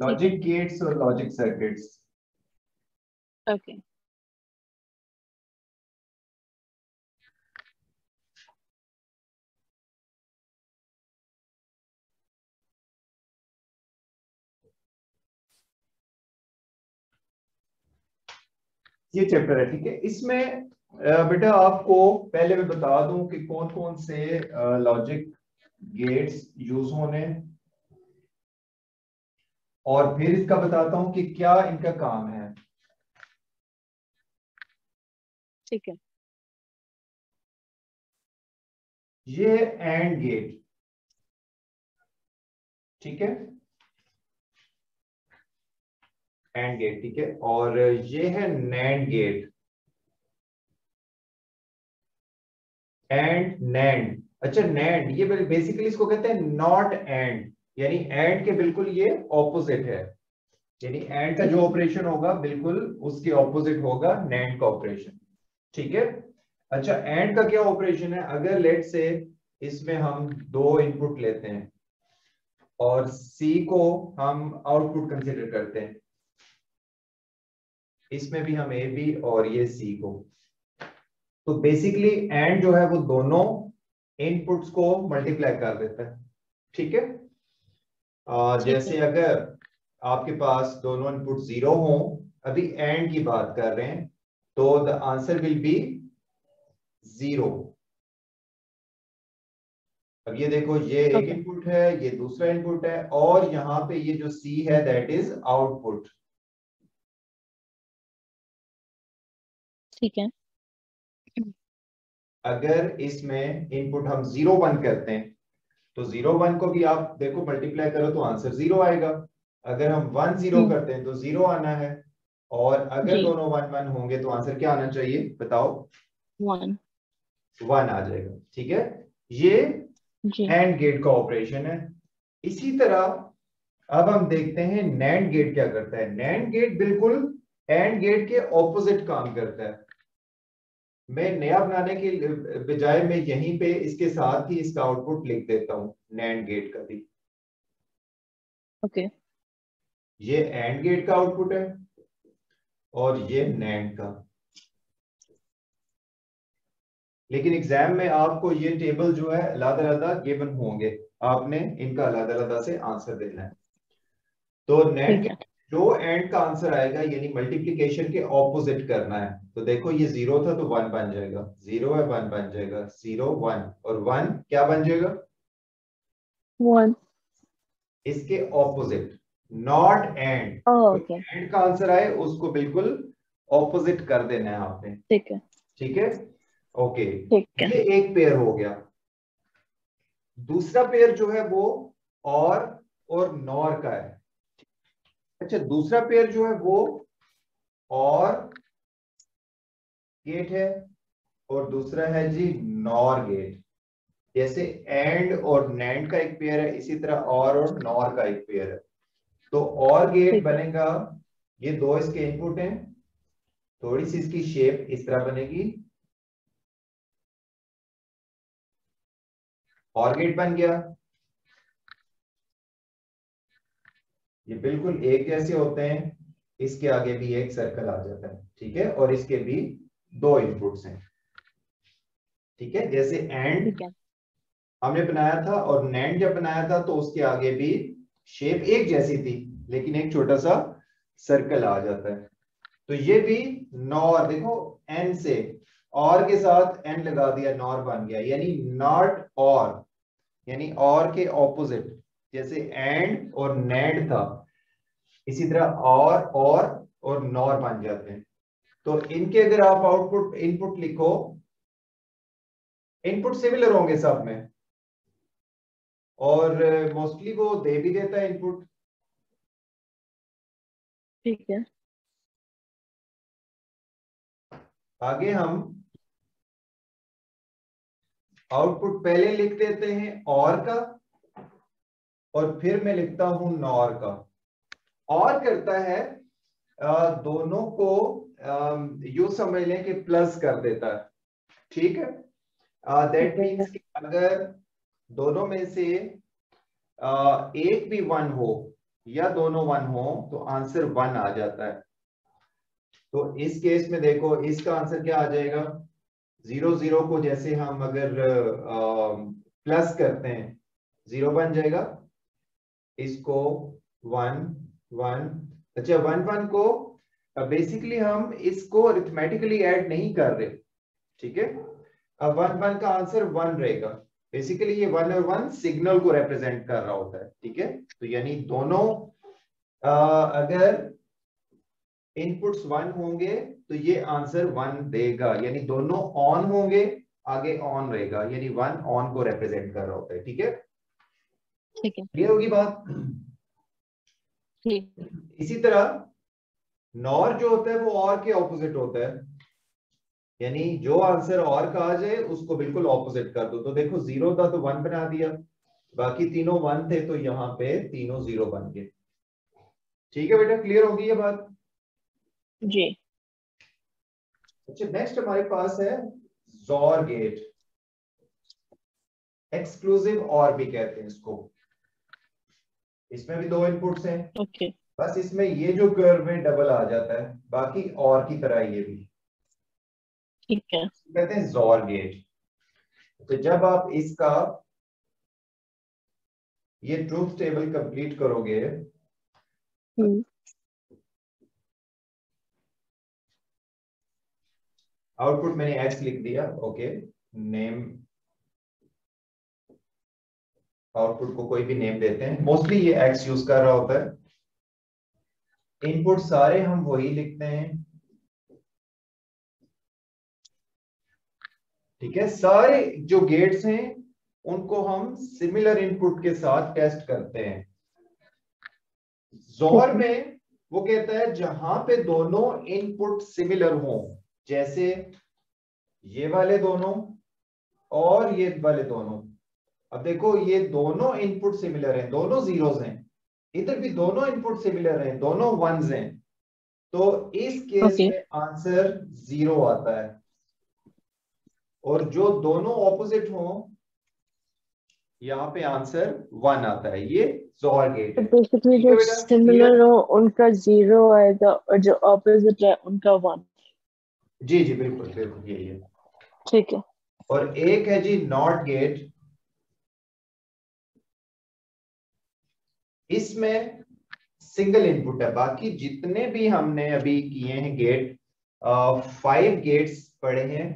ठीक है। Logic gates और लॉजिक सर्किट्स। ओके। ये चैप्टर है, ठीक है। इसमें बेटा आपको पहले मैं बता दूं कि कौन कौन से लॉजिक गेट्स यूज होने, और फिर इसका बताता हूं कि क्या इनका काम है। ठीक है। ये एंड गेट, ठीक है, एंड गेट, ठीक है। और ये है नैंड गेट, एंड नैंड। अच्छा, नैंड ये बेसिकली इसको कहते हैं नॉट एंड, यानी एंड के बिल्कुल ये ऑपोजिट है, यानी एंड का ठीक जो है। ऑपरेशन होगा बिल्कुल उसके ऑपोजिट होगा नैंड का ऑपरेशन, ठीक है। अच्छा, एंड का क्या ऑपरेशन है? अगर लेट से इसमें हम दो इनपुट लेते हैं और सी को हम आउटपुट कंसीडर करते हैं, इसमें भी हम ए बी और ये सी को, तो बेसिकली एंड जो है वो दोनों इनपुट्स को मल्टीप्लाई कर देता है, ठीक है। ठीक है। जैसे अगर आपके पास दोनों इनपुट 0 हो, अभी एंड की बात कर रहे हैं, तो द आंसर विल बी 0। अब ये देखो, ये एक ओके। इनपुट है, ये दूसरा इनपुट है, और यहां पे ये जो सी है दैट इज आउटपुट। ठीक है। अगर इसमें इनपुट हम 0 1 करते हैं, तो 0 1 को भी आप देखो मल्टीप्लाई करो तो आंसर 0 आएगा। अगर हम 1 0 करते हैं तो 0 आना है, और अगर जी। दोनों 1 1 होंगे तो आंसर क्या आना चाहिए बताओ? 1। 1 आ जाएगा, ठीक है। ये जी। एंड गेट का ऑपरेशन है। इसी तरह अब हम देखते हैं नैंड गेट क्या करता है। नैंड गेट बिल्कुल एंड गेट के ऑपोजिट काम करता है। मैं नया बनाने के बजाय मैं यहीं पे इसके साथ ही इसका आउटपुट लिख देता हूं, नैंड गेट का भी। ओके। ये एंड गेट का आउटपुट है और ये नैंड का। लेकिन एग्जाम में आपको ये टेबल जो है अलग-अलग गिवन होंगे, आपने इनका अलग-अलग से आंसर देना है। तो नैंड ठीक के है। जो एंड का आंसर आएगा, यानी मल्टीप्लिकेशन के ऑपोजिट करना है, तो देखो ये 0 था तो 1 बन जाएगा, 0 है 1 बन जाएगा, 0 1, और 1 क्या बन जाएगा? 1। इसके ऑपोजिट, नॉट एंड। तो ओके। एंड का आंसर आए उसको बिल्कुल ऑपोजिट कर देना है आपने, ठीक है। ठीक है। ओके, ठीक है। ये एक पेयर हो गया। दूसरा पेयर जो है वो और नॉर का है। अच्छा, दूसरा पेयर जो है वो और गेट है, और दूसरा है जी नॉर गेट। जैसे एंड और नैंड का एक पेयर है, इसी तरह और नॉर का एक पेयर है। तो और गेट ठीक है। बनेगा, ये दो इसके इनपुट हैं, थोड़ी सी इसकी शेप इस तरह बनेगी, और गेट बन गया। ये बिल्कुल एक जैसे होते हैं, इसके आगे भी एक सर्कल आ जाता है, ठीक है, और इसके भी दो इनपुट्स हैं, ठीक है। जैसे एंड ठीक है। हमने बनाया था और नैंड जब बनाया था तो उसके आगे भी शेप एक जैसी थी, लेकिन एक छोटा सा सर्कल आ जाता है। तो ये भी नॉर, देखो एन से और के साथ एन लगा दिया, नॉर बन गया, यानी नॉट और, यानी और के ऑपोजिट। जैसे एंड और नैंड था, इसी तरह और नॉर बन जाते हैं। तो इनके अगर आप आउटपुट इनपुट लिखो, इनपुट सिमिलर होंगे सब में, और मोस्टली वो दे भी देता है इनपुट। ठीक है। आगे हम आउटपुट पहले लिख देते हैं और का, और फिर मैं लिखता हूं नॉर का। और करता है दोनों को यू समझ लें कि प्लस कर देता है, ठीक है। ठीक दैट है। मीन्स कि अगर दोनों में से एक भी 1 हो, या दोनों 1 हो तो आंसर 1 आ जाता है। तो इस केस में देखो इसका आंसर क्या आ जाएगा, 0 0 को जैसे हम अगर प्लस करते हैं 0 बन जाएगा, इसको 1 1, अच्छा 1 1 को बेसिकली हम इसको अरिथमेटिकली ऐड नहीं कर रहे, ठीक है। अब 1 1 का आंसर 1 रहेगा, बेसिकली ये 1 और 1 सिग्नल को रिप्रेजेंट कर रहा होता है, ठीक है। तो यानी दोनों अगर इनपुट्स 1 होंगे तो ये आंसर 1 देगा, यानी दोनों ऑन होंगे, आगे ऑन रहेगा, यानी 1 ऑन को रिप्रेजेंट कर रहा होता है, ठीक है। ठीक है। क्लियर होगी बात। ठीक। इसी तरह नॉर जो होता है वो और के ऑपोजिट होता है, यानी जो आंसर और का आ जाए उसको बिल्कुल ऑपोजिट कर दो। तो देखो 0 था तो 1 बना दिया, बाकी तीनों 1 थे तो यहाँ पे तीनों 0 बन गए, ठीक है बेटा। क्लियर होगी ये बात। जी। अच्छा नेक्स्ट हमारे पास है जोर गेट, एक्सक्लूसिव और भी कहते हैं इसको। इसमें भी 2 इनपुट्स हैं, ओके। बस इसमें ये जो कर्व है डबल आ जाता है, बाकी और की तरह ये भी ठीक है। कहते हैं जोर गेट। तो जब आप इसका ये ट्रूथ टेबल कंप्लीट करोगे, हम्म। आउटपुट मैंने एक्स लिख दिया, ओके। नेम, आउटपुट को कोई भी नेम देते हैं, मोस्टली ये एक्स यूज कर रहा होता है। इनपुट सारे हम वही लिखते हैं, ठीक है। सारे जो गेट्स हैं उनको हम सिमिलर इनपुट के साथ टेस्ट करते हैं। जोर में वो कहता है जहां पे दोनों इनपुट सिमिलर हो, जैसे ये वाले दोनों और ये वाले दोनों। अब देखो ये दोनों इनपुट सिमिलर हैं, दोनों जीरोस हैं, इधर भी दोनों इनपुट सिमिलर हैं, दोनों वंस हैं, तो इस केस ओके। में आंसर 0 आता है। और जो दोनों ऑपोजिट हो यहाँ पे आंसर 1 आता है, ये जोर गेट तो है, बेसिकली ठीक जो है बेटा। क्लियर। सिमिलर हो उनका 0 आएगा और जो ऑपोजिट है उनका 1। जी जी बिल्कुल बिल्कुल यही है। ठीक है। और एक है जी नॉट गेट, इसमें सिंगल इनपुट है, बाकी जितने भी हमने अभी किए हैं गेट, 5 गेट्स पढ़े हैं,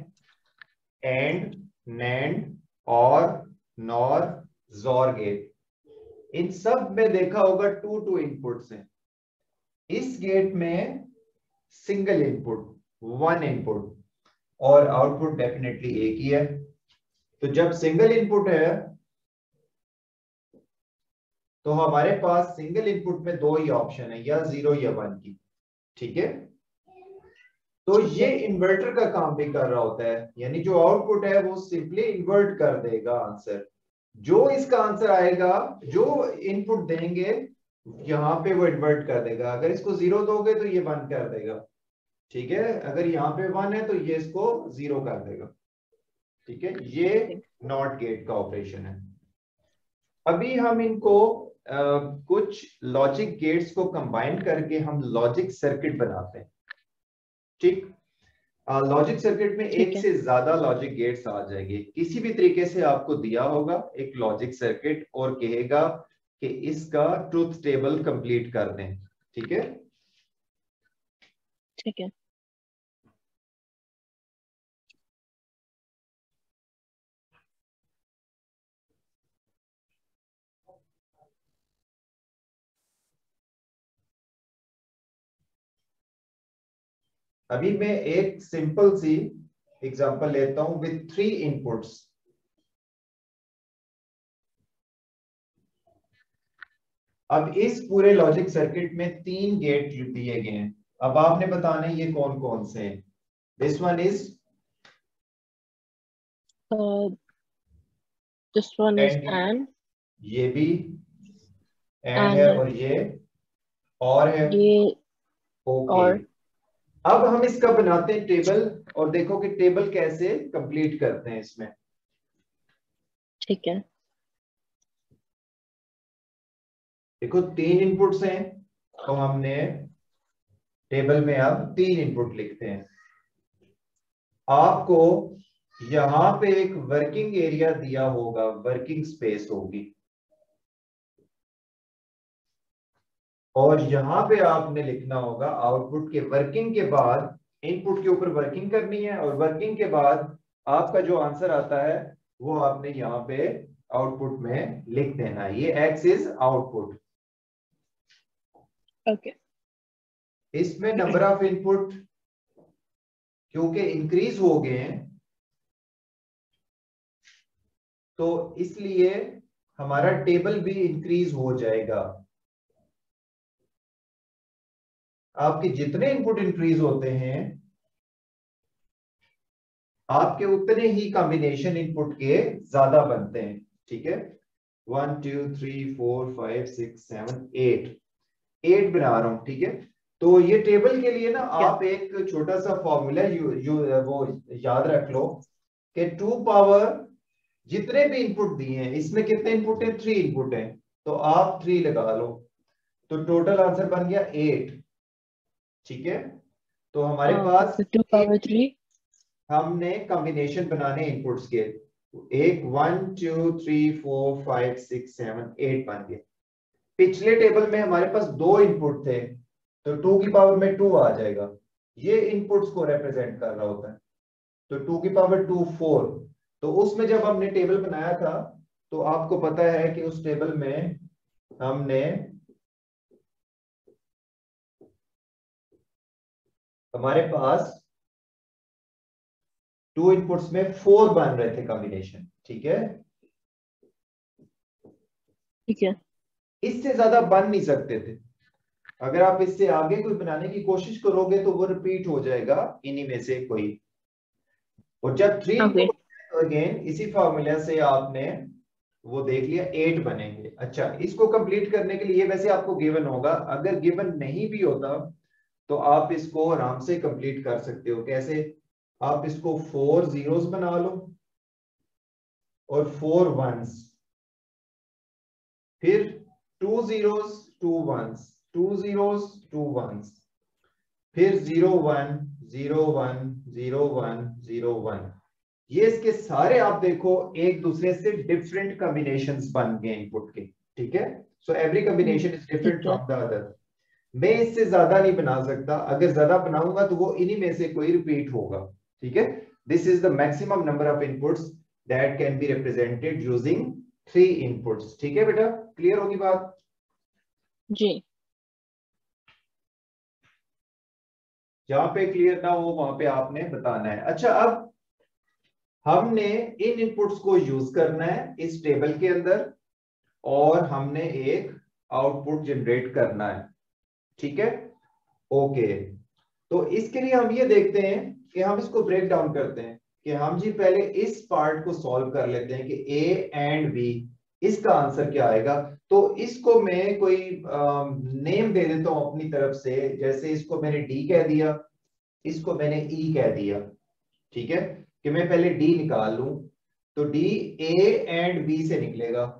एंड, नैंड, और, नॉर, जोर गेट, इन सब में देखा होगा 2 इनपुट्स हैं। इस गेट में सिंगल इनपुट, 1 इनपुट, और आउटपुट डेफिनेटली एक ही है। तो जब सिंगल इनपुट है तो हमारे पास सिंगल इनपुट में 2 ही ऑप्शन है, या 0 या 1 की, ठीक है। तो ठीक ये है। इन्वर्टर का काम भी कर रहा होता है, यानी जो आउटपुट है वो सिंपली इन्वर्ट कर देगा आंसर। जो इसका आंसर आएगा, जो इनपुट देंगे यहाँ पे वो इन्वर्ट कर देगा। अगर इसको 0 दोगे तो ये 1 कर देगा, ठीक है। अगर यहाँ पे 1 है तो ये इसको 0 कर देगा, ठीक है। ये नॉट गेट का ऑपरेशन है। अभी हम इनको कुछ लॉजिक गेट्स को कंबाइन करके हम लॉजिक सर्किट बनाते हैं, ठीक। लॉजिक सर्किट में ठीक एक है। से ज्यादा लॉजिक गेट्स आ जाएंगे, किसी भी तरीके से आपको दिया होगा एक लॉजिक सर्किट और कहेगा कि इसका ट्रूथ टेबल कंप्लीट कर दें, ठीक है। ठीक है। अभी मैं एक सिंपल सी एग्जांपल लेता हूं विद 3 इनपुट्स। अब इस पूरे लॉजिक सर्किट में 3 गेट दिए गए हैं, अब आपने बताना है ये कौन कौन से हैं। This one is this one is and, एन ये भी एंड एंड है, है। और ये और है, ये ओके। और। अब हम इसका बनाते हैं टेबल, और देखो कि टेबल कैसे कंप्लीट करते हैं इसमें। ठीक है। देखो 3 इनपुट्स हैं, तो हमने टेबल में अब 3 इनपुट लिखते हैं। आपको यहां पे एक वर्किंग एरिया दिया होगा, वर्किंग स्पेस होगी, और यहां पे आपने लिखना होगा आउटपुट के वर्किंग के बाद, इनपुट के ऊपर वर्किंग करनी है, और वर्किंग के बाद आपका जो आंसर आता है वो आपने यहाँ पे आउटपुट में लिख देना है। ये एक्स इज आउटपुट। ओके। इसमें नंबर ऑफ इनपुट क्योंकि इंक्रीज हो गए हैं, तो इसलिए हमारा टेबल भी इंक्रीज हो जाएगा। आपके जितने इनपुट इंक्रीज होते हैं, आपके उतने ही कॉम्बिनेशन इनपुट के ज्यादा बनते हैं। ठीक है, 1 2 3 4 5 6 7 8 बना रहा हूं। ठीक है, तो ये टेबल के लिए ना आप एक छोटा सा फॉर्मूला वो याद रख लो कि 2 पावर जितने भी इनपुट दिए हैं, इसमें कितने इनपुट है, 3 इनपुट है, तो आप 3 लगा लो, तो टोटल आंसर बन गया 8। ठीक है, तो हमारे पास 2 पावर 3। हमने कॉम्बिनेशन बनाने इनपुट्स के, एक 1 2 3 4 5 6 7 8 बन गए। पिछले टेबल में हमारे पास 2 इनपुट थे, तो 2 की पावर में 2 आ जाएगा, ये इनपुट्स को रिप्रेजेंट कर रहा होता है। तो 2 की पावर 2 4। तो उसमें जब हमने टेबल बनाया था, तो आपको पता है कि उस टेबल में हमने हमारे पास 2 इनपुट्स में 4 बन रहे थे कॉम्बिनेशन। ठीक है, ठीक है। इससे ज्यादा बन नहीं सकते थे। अगर आप इससे आगे कोई बनाने की कोशिश करोगे तो वो रिपीट हो जाएगा इन्हीं में से कोई। और जब 3 ओके। इनपुट, तो अगेन इसी फॉर्मूला से आपने वो देख लिया 8 बनेंगे। अच्छा, इसको कंप्लीट करने के लिए वैसे आपको गिवन होगा, अगर गिवन नहीं भी होता तो आप इसको आराम से कंप्लीट कर सकते हो। कैसे? आप इसको 4 जीरोस बना लो और 4 वंस, फिर 2 जीरोस 2 वंस, 2 जीरोस 2 वंस, फिर 0 1 0 1 0 1 0 1। ये इसके सारे आप देखो एक दूसरे से डिफरेंट कॉम्बिनेशंस बन गए इनपुट के। ठीक है, सो एवरी कॉम्बिनेशन इज ठीक डिफरेंट है। From the other. मैं इससे ज्यादा नहीं बना सकता, अगर ज्यादा बनाऊंगा तो वो इन्हीं में से कोई रिपीट होगा। ठीक है, this is the maximum number of inputs that can be represented using 3 inputs. ठीक है बेटा, क्लियर होगी बात? जी। जहां पे क्लियर ना हो वहां पे आपने बताना है। अच्छा, अब हमने इन इनपुट्स को यूज करना है इस टेबल के अंदर, और हमने एक आउटपुट जनरेट करना है। ठीक है, ओके। तो इसके लिए हम ये देखते हैं कि हम इसको ब्रेक डाउन करते हैं, कि हम जी पहले इस पार्ट को सॉल्व कर लेते हैं कि ए एंड बी, इसका आंसर क्या आएगा। तो इसको मैं कोई नेम दे देता हूं अपनी तरफ से, जैसे इसको मैंने डी कह दिया, इसको मैंने ई कह दिया। ठीक है, कि मैं पहले डी निकाल लूं, तो डी ए एंड बी से निकलेगा।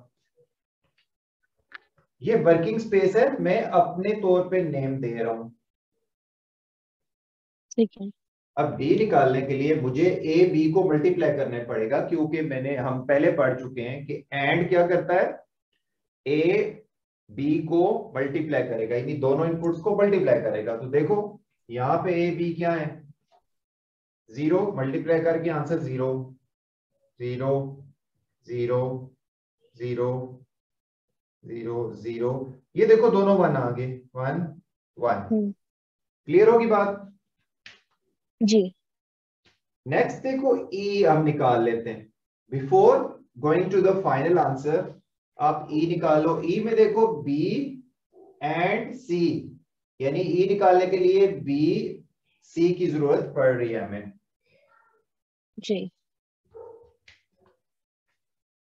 ये वर्किंग स्पेस है, मैं अपने तौर पे नेम दे रहा हूं। ठीक है। अब डी निकालने के लिए मुझे ए बी को मल्टीप्लाई करना पड़ेगा, क्योंकि हम पहले पढ़ चुके हैं कि एंड क्या करता है, ए बी को मल्टीप्लाई करेगा, यानी दोनों इनपुट्स को मल्टीप्लाई करेगा। तो देखो यहां पे ए बी क्या है, 0 मल्टीप्लाई करके आंसर 0 0 0 0 0 0। ये देखो दोनों 1 आ गए, 1 1। क्लियर होगी बात? जी। नेक्स्ट देखो ई हम निकाल लेते हैं। Before going to the final answer आप ई निकालो। ई में देखो बी एंड सी, यानी ई निकालने के लिए बी सी की जरूरत पड़ रही है हमें। जी।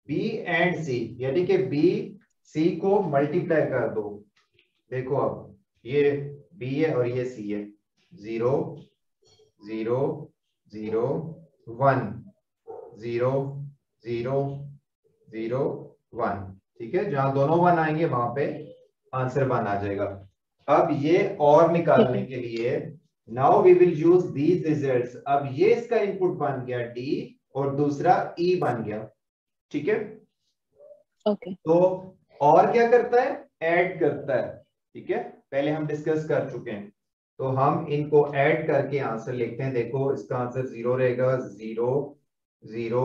बी एंड सी, यानी कि बी सी को मल्टीप्लाई कर दो। देखो अब ये बी है और ये सी है, 0 0 0 1 0 0 0 1। ठीक है, जहां दोनों 1 आएंगे वहां पे आंसर 1 आ जाएगा। अब ये और निकालने के लिए now we will use these results. अब ये इसका इनपुट बन गया डी और दूसरा ई बन गया, ठीक है। ओके तो और क्या करता है, ऐड करता है, ठीक है, पहले हम डिस्कस कर चुके हैं। तो हम इनको ऐड करके आंसर लिखते हैं। देखो इसका आंसर 0 रहेगा, 0 0।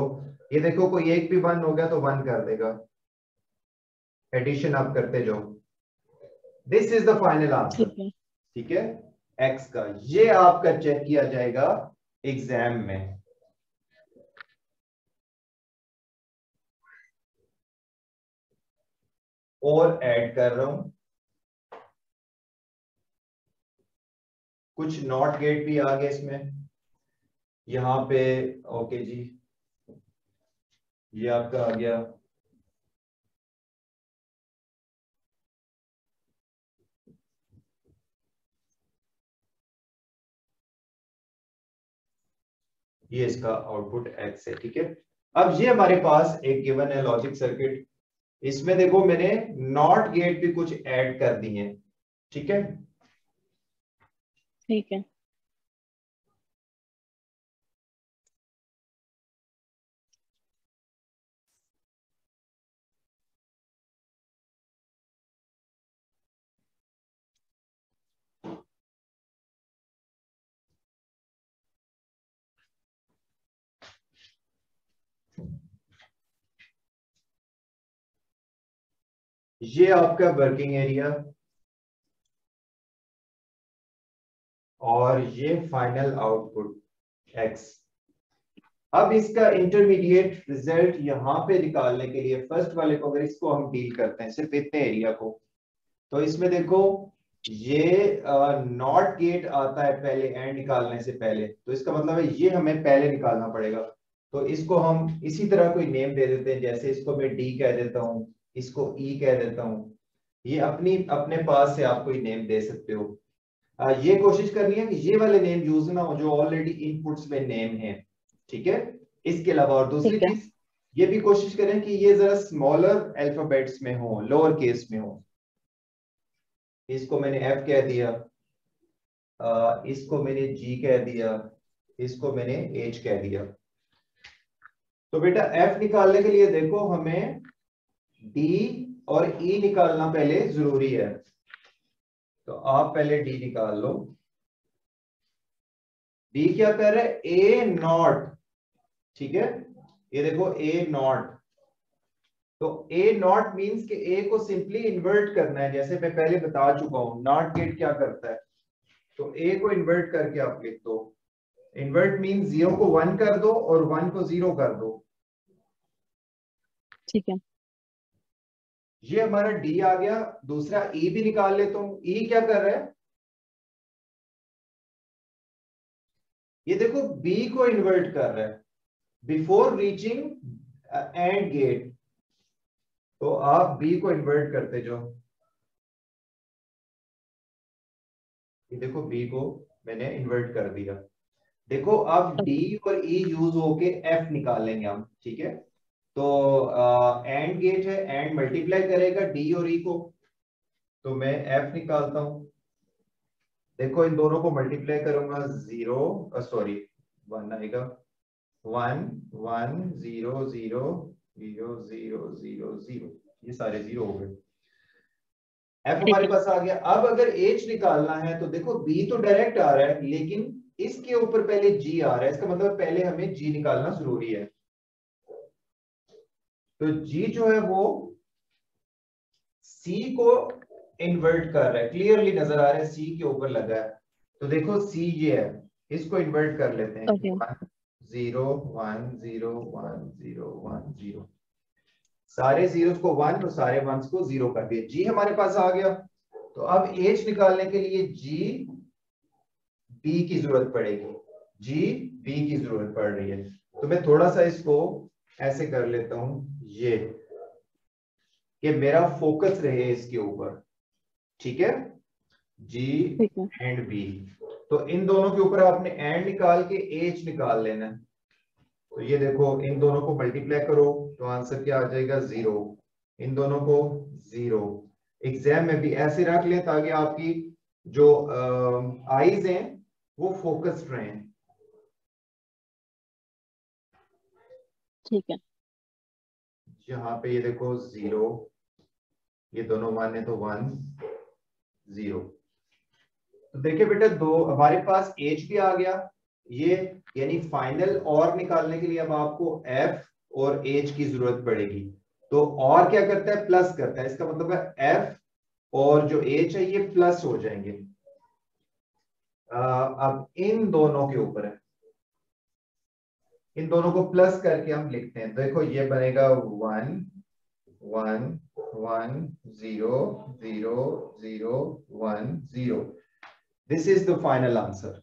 ये देखो कोई एक भी 1 हो गया तो 1 कर देगा, एडिशन आप करते जाओ। This is the final answer, ठीक है। ठीक है, एक्स का। ये आपका चेक किया जाएगा एग्जाम में। और ऐड कर रहा हूं, कुछ नॉट गेट भी आ गया इसमें यहां पे। ओके जी, ये आपका आ गया। ये इसका आउटपुट एक्स है, ठीक है। अब ये हमारे पास एक गिवन है लॉजिक सर्किट। इसमें देखो मैंने नॉट गेट भी कुछ ऐड कर दिए हैं, ठीक है। ठीक है। ये आपका वर्किंग एरिया और ये फाइनल आउटपुट एक्स। अब इसका इंटरमीडिएट रिजल्ट यहां पे निकालने के लिए फर्स्ट वाले को, अगर इसको हम डील करते हैं सिर्फ इतने एरिया को, तो इसमें देखो ये नॉट गेट आता है पहले एंड निकालने से पहले, तो इसका मतलब है ये हमें पहले निकालना पड़ेगा। तो इसको हम इसी तरह कोई नेम दे देते हैं, जैसे इसको मैं डी कह देता हूं, इसको ई कह देता हूं। ये अपनी अपने पास से आप कोई नेम दे सकते हो। ये कोशिश करनी है कि ये वाले नेम यूज ना हो जो ऑलरेडी इनपुट्स में नेम है, ठीक है। इसके अलावा और दूसरी ठीक है। चीज ये भी कोशिश करें कि ये जरा स्मॉलर अल्फाबेट्स में हो, लोअर केस में हो। इसको मैंने एफ कह दिया, इसको मैंने जी कह दिया, इसको मैंने एच कह दिया। तो बेटा एफ निकालने के लिए देखो हमें डी और ई निकालना पहले जरूरी है। तो आप पहले डी निकाल लो। डी क्या कर रहा है, ए नॉट, ठीक है। ये देखो ए नॉट, तो ए नॉट मींस कि ए को सिंपली इन्वर्ट करना है, जैसे मैं पहले बता चुका हूं नॉट गेट क्या करता है। तो ए को इन्वर्ट करके आप लिख दो। इन्वर्ट मींस 0 को 1 कर दो और 1 को 0 कर दो। ठीक है। ये हमारा डी आ गया। दूसरा ई भी निकाल लेता हूं। ई क्या कर रहा है, ये देखो बी को इन्वर्ट कर रहा है बिफोर रीचिंग एंड गेट। तो आप बी को इन्वर्ट करते जाओ। ये देखो बी को मैंने इन्वर्ट कर दिया। देखो अब डी और ई यूज होके एफ निकालेंगे हम, ठीक है। तो एंड गेट है, एंड मल्टीप्लाई करेगा डी और ई को, तो मैं एफ निकालता हूं। देखो इन दोनों को मल्टीप्लाई करूंगा, 0 सॉरी 1 आएगा, 1 1 0 0 0 0 0 0, ये सारे 0 हो गए। एफ ठीक हमारे है। पास आ गया। अब अगर एच निकालना है तो देखो बी तो डायरेक्ट आ रहा है, लेकिन इसके ऊपर पहले जी आ रहा है, इसका मतलब पहले हमें जी निकालना जरूरी है। तो जी जो है वो सी को इन्वर्ट कर रहा है, क्लियरली नजर आ रहा है सी के ऊपर लगा है। तो देखो सी ये है, इसको इन्वर्ट कर लेते हैं। ओके। 1 0 1 0 1 0 1 0, सारे जीरोस को 1 और सारे 1s को 0 कर दिया। जी हमारे पास आ गया। तो अब एच निकालने के लिए जी बी की जरूरत पड़ेगी, जी बी की जरूरत पड़ रही है। तो मैं थोड़ा सा इसको ऐसे कर लेता हूं, ये कि मेरा फोकस रहे इसके ऊपर, ठीक है। जी ठीक है। एंड बी, तो इन दोनों के ऊपर आपने एंड निकाल के एच निकाल लेना है। तो ये देखो इन दोनों को मल्टीप्लाई करो तो आंसर क्या आ जाएगा, 0। इन दोनों को 0, एग्जाम में भी ऐसे रख लें ताकि आपकी जो आईज हैं वो फोकस्ड रहें। ठीक है। यहाँ पे ये देखो 0, ये दोनों 1 है तो 1 0। तो देखिए बेटा दो हमारे पास एच भी आ गया, ये यानी फाइनल और निकालने के लिए अब आपको एफ और एच की जरूरत पड़ेगी। तो और क्या करता है, प्लस करता है, इसका मतलब है एफ और जो एच है ये प्लस हो जाएंगे। अब इन दोनों के ऊपर है, इन दोनों को प्लस करके हम लिखते हैं। देखो ये बनेगा 1 1 1 0 0 0 1 0। This is the final answer.